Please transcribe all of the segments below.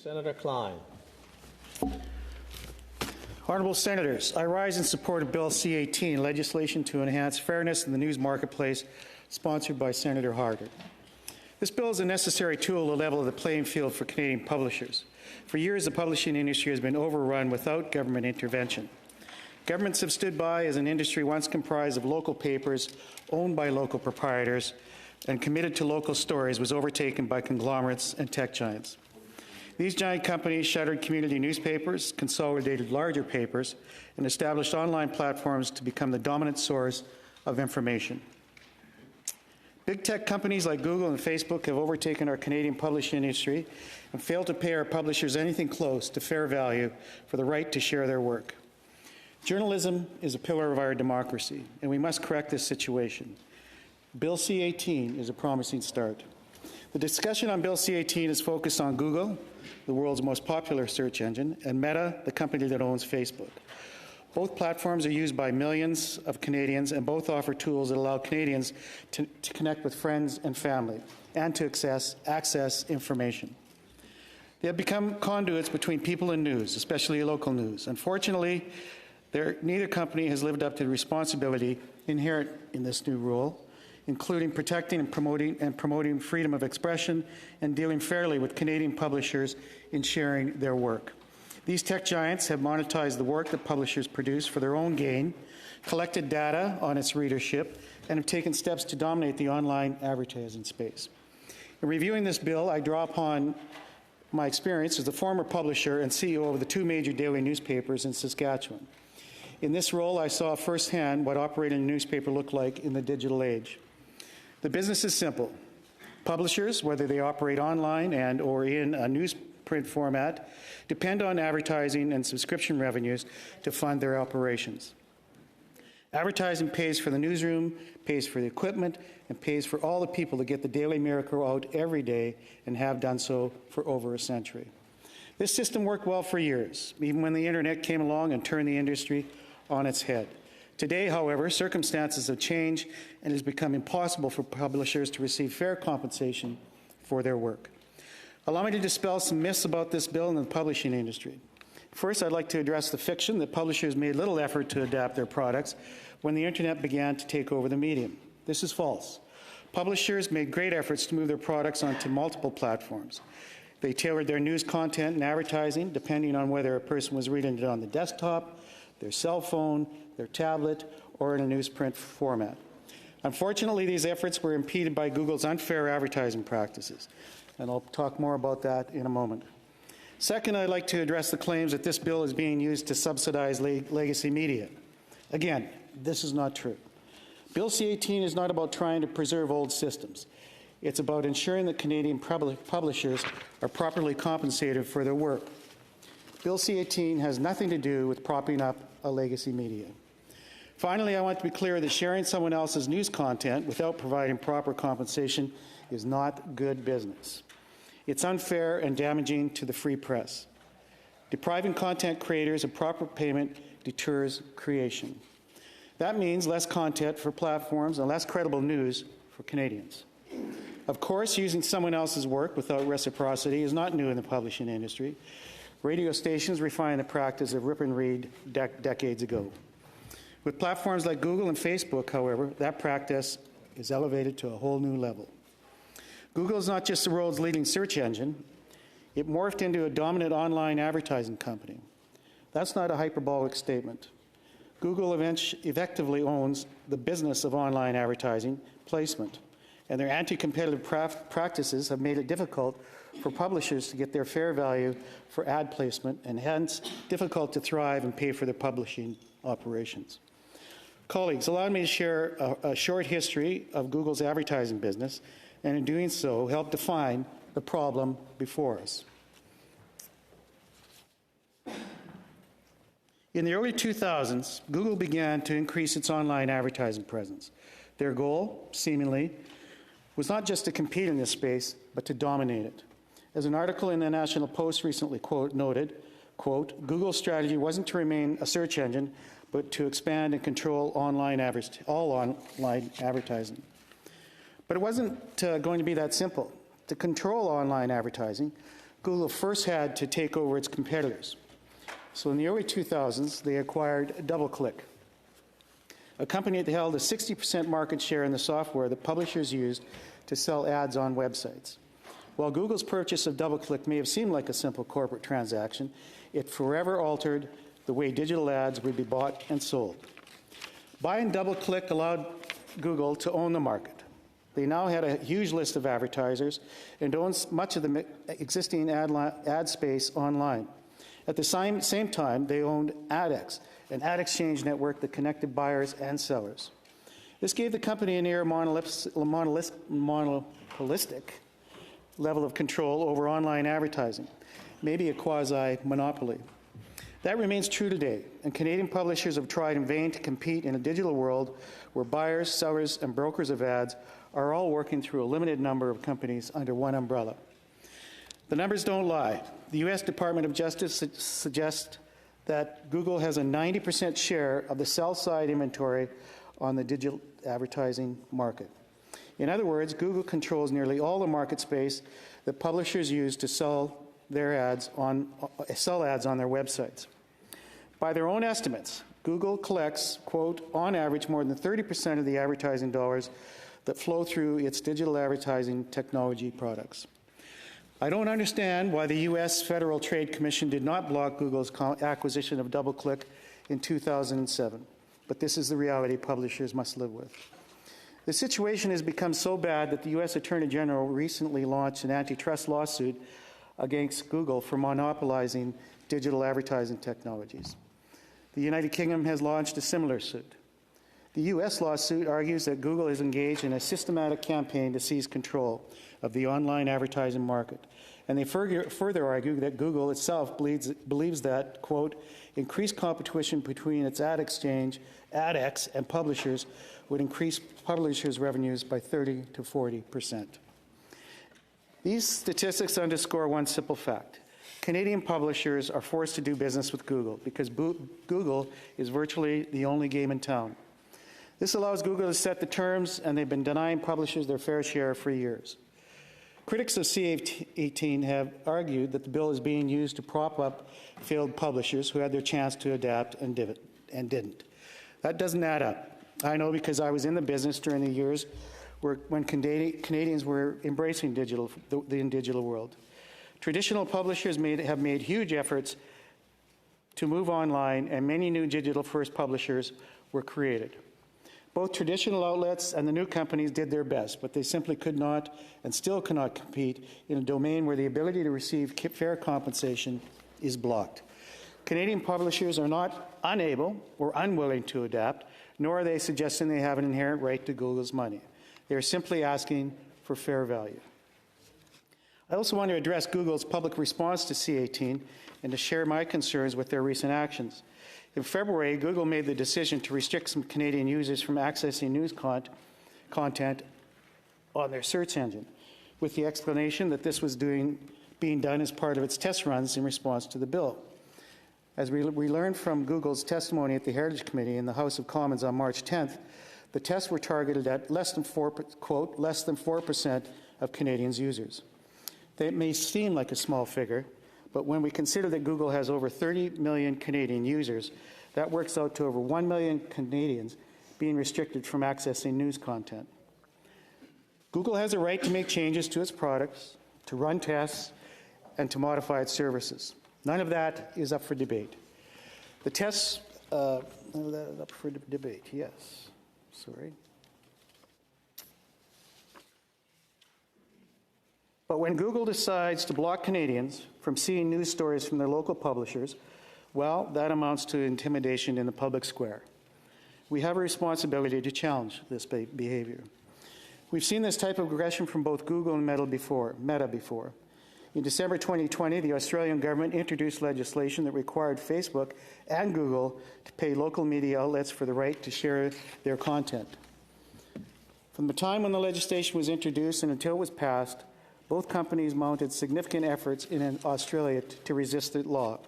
Senator Klyne. Honourable Senators, I rise in support of Bill C-18, legislation to enhance fairness in the news marketplace, sponsored by Senator Harder. This bill is a necessary tool to level the playing field for Canadian publishers. For years, the publishing industry has been overrun without government intervention. Governments have stood by as an industry once comprised of local papers owned by local proprietors and committed to local stories was overtaken by conglomerates and tech giants. These giant companies shuttered community newspapers, consolidated larger papers, and established online platforms to become the dominant source of information. Big tech companies like Google and Facebook have overtaken our Canadian publishing industry and failed to pay our publishers anything close to fair value for the right to share their work. Journalism is a pillar of our democracy, and we must correct this situation. Bill C-18 is a promising start. The discussion on Bill C-18 is focused on Google, the world's most popular search engine, and Meta, the company that owns Facebook. Both platforms are used by millions of Canadians, and both offer tools that allow Canadians to connect with friends and family and to access information. They have become conduits between people and news, especially local news. Unfortunately, neither company has lived up to the responsibility inherent in this new rule, including protecting and promoting freedom of expression and dealing fairly with Canadian publishers in sharing their work. These tech giants have monetized the work that publishers produce for their own gain, collected data on its readership, and have taken steps to dominate the online advertising space. In reviewing this bill, I draw upon my experience as the former publisher and CEO of the two major daily newspapers in Saskatchewan. In this role, I saw firsthand what operating a newspaper looked like in the digital age. The business is simple. Publishers, whether they operate online and or in a newsprint format, depend on advertising and subscription revenues to fund their operations. Advertising pays for the newsroom, pays for the equipment, and pays for all the people that get the Daily Miracle out every day and have done so for over a century. This system worked well for years, even when the internet came along and turned the industry on its head. Today, however, circumstances have changed and it has become impossible for publishers to receive fair compensation for their work. Allow me to dispel some myths about this bill and the publishing industry. First, I'd like to address the fiction that publishers made little effort to adapt their products when the internet began to take over the medium. This is false. Publishers made great efforts to move their products onto multiple platforms. They tailored their news content and advertising depending on whether a person was reading it on the desktop, their cell phone, their tablet, or in a newsprint format. Unfortunately, these efforts were impeded by Google's unfair advertising practices, and I'll talk more about that in a moment. Second, I'd like to address the claims that this bill is being used to subsidize legacy media. Again, this is not true. Bill C-18 is not about trying to preserve old systems. It's about ensuring that Canadian publishers are properly compensated for their work. Bill C-18 has nothing to do with propping up a legacy media. Finally, I want to be clear that sharing someone else's news content without providing proper compensation is not good business. It's unfair and damaging to the free press. Depriving content creators of proper payment deters creation. That means less content for platforms and less credible news for Canadians. Of course, using someone else's work without reciprocity is not new in the publishing industry. Radio stations refined the practice of rip and read decades ago. With platforms like Google and Facebook, however, that practice is elevated to a whole new level. Google is not just the world's leading search engine. It morphed into a dominant online advertising company. That's not a hyperbolic statement. Google effectively owns the business of online advertising placement, and their anti-competitive practices have made it difficult for publishers to get their fair value for ad placement, and hence difficult to thrive and pay for their publishing operations. Colleagues, allow me to share a short history of Google's advertising business, and in doing so, help define the problem before us. In the early 2000s, Google began to increase its online advertising presence. Their goal, seemingly, was not just to compete in this space, but to dominate it. As an article in the National Post recently noted, quote, Google's strategy wasn't to remain a search engine, but to expand and control all online advertising. But it wasn't going to be that simple. To control online advertising, Google first had to take over its competitors. So in the early 2000s, they acquired DoubleClick, a company that held a 60% market share in the software that publishers used to sell ads on websites. While Google's purchase of DoubleClick may have seemed like a simple corporate transaction, it forever altered the way digital ads would be bought and sold. Buying DoubleClick allowed Google to own the market. They now had a huge list of advertisers and owned much of the existing ad space online. At the same time, they owned AdX, an ad exchange network that connected buyers and sellers. This gave the company a near monopolistic level of control over online advertising, maybe a quasi-monopoly. That remains true today, and Canadian publishers have tried in vain to compete in a digital world where buyers, sellers, and brokers of ads are all working through a limited number of companies under one umbrella. The numbers don't lie. The U.S. Department of Justice suggests that Google has a 90% share of the sell-side inventory on the digital advertising market. In other words, Google controls nearly all the market space that publishers use to sell ads on their websites. By their own estimates, Google collects, quote, on average more than 30% of the advertising dollars that flow through its digital advertising technology products. I don't understand why the U.S. Federal Trade Commission did not block Google's acquisition of DoubleClick in 2007, but this is the reality publishers must live with. The situation has become so bad that the U.S. Attorney General recently launched an antitrust lawsuit against Google for monopolizing digital advertising technologies. The United Kingdom has launched a similar suit. The U.S. lawsuit argues that Google is engaged in a systematic campaign to seize control of the online advertising market. And they further argue that Google itself believes that, quote, increased competition between its ad exchange, AdX, and publishers would increase publishers' revenues by 30 to 40%. These statistics underscore one simple fact. Canadian publishers are forced to do business with Google because Google is virtually the only game in town. This allows Google to set the terms, and they've been denying publishers their fair share for years. Critics of C-18 have argued that the bill is being used to prop up failed publishers who had their chance to adapt and didn't. That doesn't add up. I know because I was in the business during the years when Canadians were embracing the digital world. Traditional publishers have made huge efforts to move online, and many new digital-first publishers were created. Both traditional outlets and the new companies did their best, but they simply could not and still cannot compete in a domain where the ability to receive fair compensation is blocked. Canadian publishers are not unable or unwilling to adapt, nor are they suggesting they have an inherent right to Google's money. They are simply asking for fair value. I also want to address Google's public response to C-18 and to share my concerns with their recent actions. In February, Google made the decision to restrict some Canadian users from accessing news content on their search engine, with the explanation that this was being done as part of its test runs in response to the bill. As we learned from Google's testimony at the Heritage Committee in the House of Commons on March 10th, the tests were targeted at less than 4% of Canadians' users. That may seem like a small figure, but when we consider that Google has over 30 million Canadian users, that works out to over 1 million Canadians being restricted from accessing news content. Google has a right to make changes to its products, to run tests, and to modify its services. None of that is up for debate. The tests, none of that is up for debate, yes. Sorry. But when Google decides to block Canadians from seeing news stories from their local publishers, well, that amounts to intimidation in the public square. We have a responsibility to challenge this behavior. We've seen this type of aggression from both Google and Meta before. In December 2020, the Australian government introduced legislation that required Facebook and Google to pay local media outlets for the right to share their content. From the time when the legislation was introduced and until it was passed, both companies mounted significant efforts in Australia to resist the law.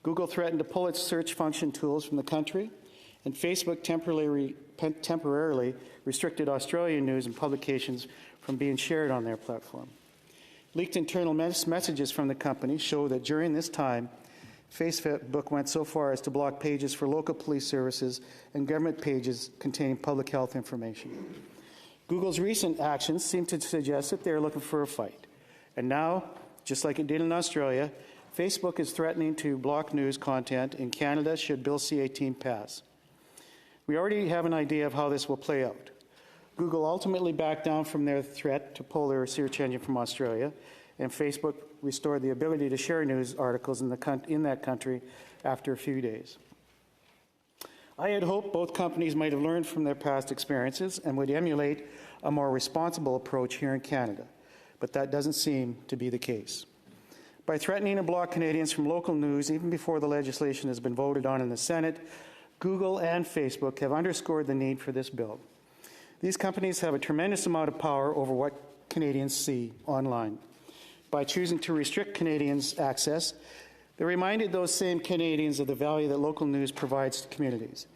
Google threatened to pull its search function tools from the country, and Facebook temporarily restricted Australian news and publications from being shared on their platform. Leaked internal messages from the company show that during this time, Facebook went so far as to block pages for local police services and government pages containing public health information. Google's recent actions seem to suggest that they're looking for a fight. And now, just like it did in Australia, Facebook is threatening to block news content in Canada should Bill C-18 pass. We already have an idea of how this will play out. Google ultimately backed down from their threat to pull their search engine from Australia, and Facebook restored the ability to share news articles in that country after a few days. I had hoped both companies might have learned from their past experiences and would emulate a more responsible approach here in Canada, but that doesn't seem to be the case. By threatening to block Canadians from local news even before the legislation has been voted on in the Senate, Google and Facebook have underscored the need for this bill. These companies have a tremendous amount of power over what Canadians see online. By choosing to restrict Canadians' access, they reminded those same Canadians of the value that local news provides to communities.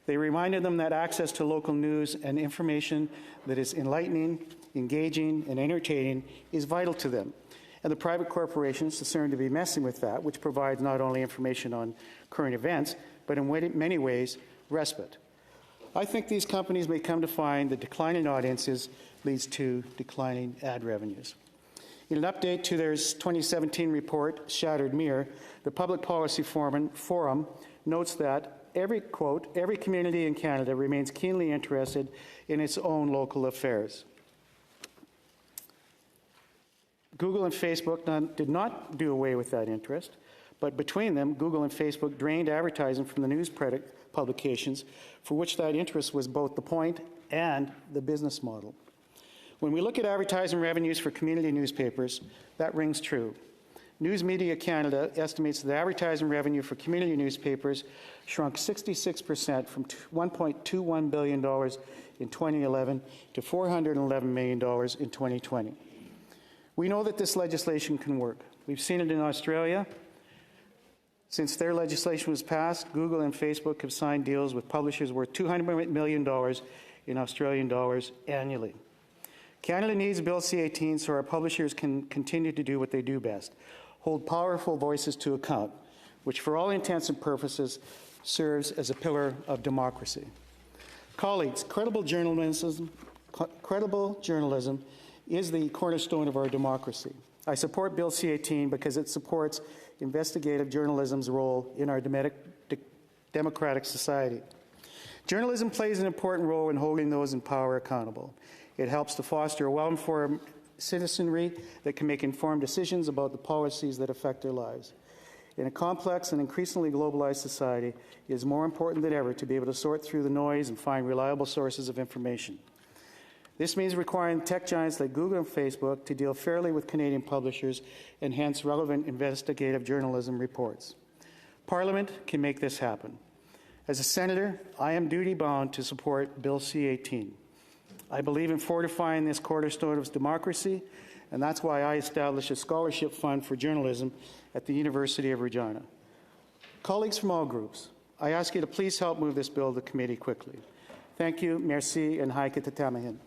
They reminded them that access to local news and information that is enlightening, engaging, and entertaining is vital to them. And the private corporations discern to be messing with that, which provides not only information on current events, but in many ways, respite. I think these companies may come to find that declining audiences leads to declining ad revenues. In an update to their 2017 report, Shattered Mirror, the Public Policy Forum notes that every community in Canada remains keenly interested in its own local affairs. Google and Facebook did not do away with that interest, but between them, Google and Facebook drained advertising from the news publications for which that interest was both the point and the business model. When we look at advertising revenues for community newspapers, that rings true. News Media Canada estimates that advertising revenue for community newspapers shrunk 66% from $1.21 billion in 2011 to $411 million in 2020. We know that this legislation can work. We've seen it in Australia. Since their legislation was passed, Google and Facebook have signed deals with publishers worth $200 million in Australian dollars annually. Canada needs Bill C-18 so our publishers can continue to do what they do best, hold powerful voices to account, which for all intents and purposes serves as a pillar of democracy. Colleagues, credible journalism is the cornerstone of our democracy. I support Bill C-18 because it supports investigative journalism's role in our democratic society. Journalism plays an important role in holding those in power accountable. It helps to foster a well-informed citizenry that can make informed decisions about the policies that affect their lives. In a complex and increasingly globalized society, it is more important than ever to be able to sort through the noise and find reliable sources of information. This means requiring tech giants like Google and Facebook to deal fairly with Canadian publishers and hence relevant investigative journalism reports. Parliament can make this happen. As a senator, I am duty-bound to support Bill C-18. I believe in fortifying this cornerstone of democracy, and that's why I established a scholarship fund for journalism at the University of Regina. Colleagues from all groups, I ask you to please help move this bill to committee quickly. Thank you, merci, and haike te tamahin.